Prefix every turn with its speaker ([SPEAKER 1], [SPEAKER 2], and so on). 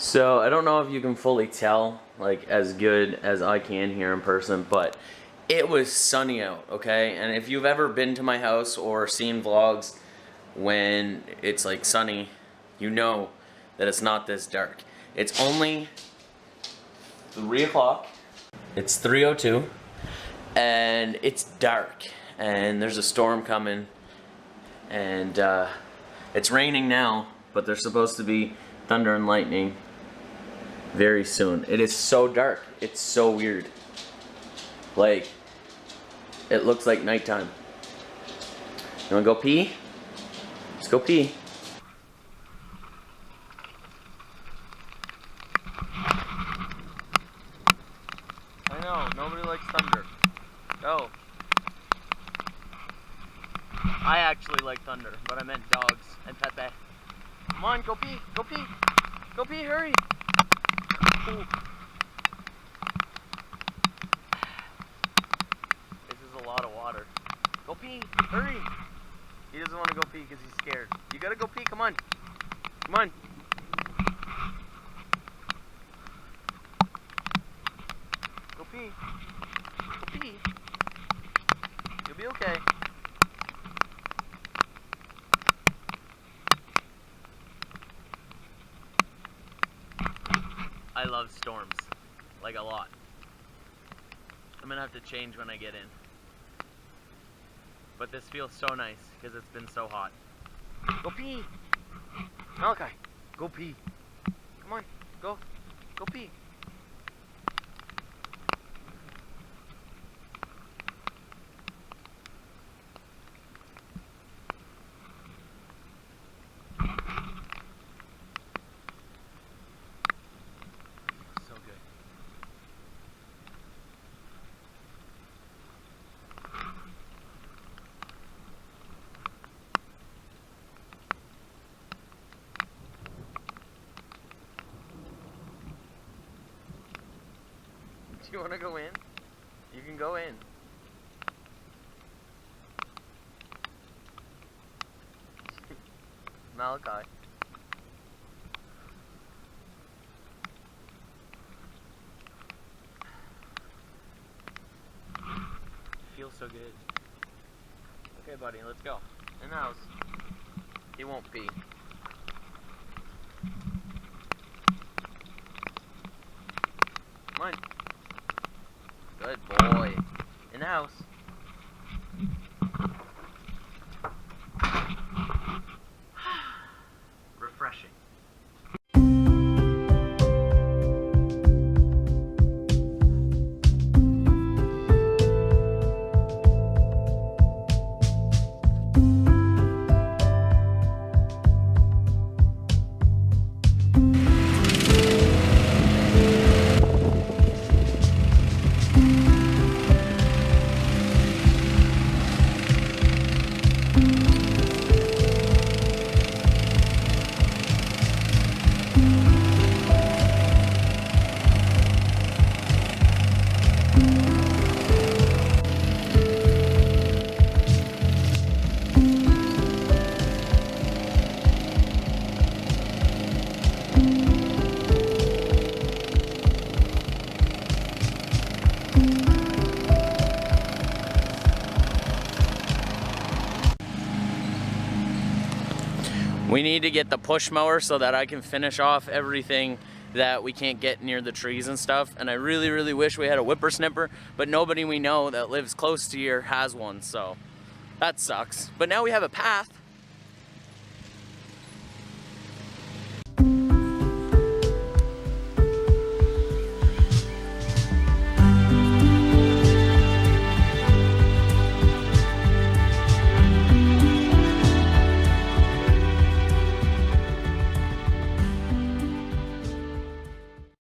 [SPEAKER 1] So I don't know if you can fully tell, like as good as I can here in person, but it was sunny out, okay? And if you've ever been to my house or seen vlogs when it's like sunny, you know that it's not this dark. It's only 3 o'clock. It's 3:02 and it's dark and there's a storm coming and it's raining now, but there's supposed to be thunder and lightning very soon. It is so dark. It's so weird. Like, it looks like nighttime. You wanna go pee? Let's go pee. I know, nobody likes thunder. Go. I actually like thunder, but I meant dogs and Pepe. Come on, go pee, go pee. Go pee, hurry. Ooh. This is a lot of water. Go pee, hurry. He doesn't want to go pee because he's scared. You gotta go pee, come on. Come on. Go pee. Go pee. You'll be okay. I love storms, like a lot. I'm gonna have to change when I get in. But this feels so nice because it's been so hot. Go pee! Malachi, go pee. Come on, go pee. So good. Do you want to go in? You can go in. Malachi. Feels so good. Okay, buddy, let's go. In the house. He won't pee. Come on. Good boy. In the house. Refreshing. We need to get the push mower so that I can finish off everything that we can't get near the trees and stuff. And I really, really wish we had a whippersnipper, but nobody we know that lives close to here has one, so that sucks. But now we have a path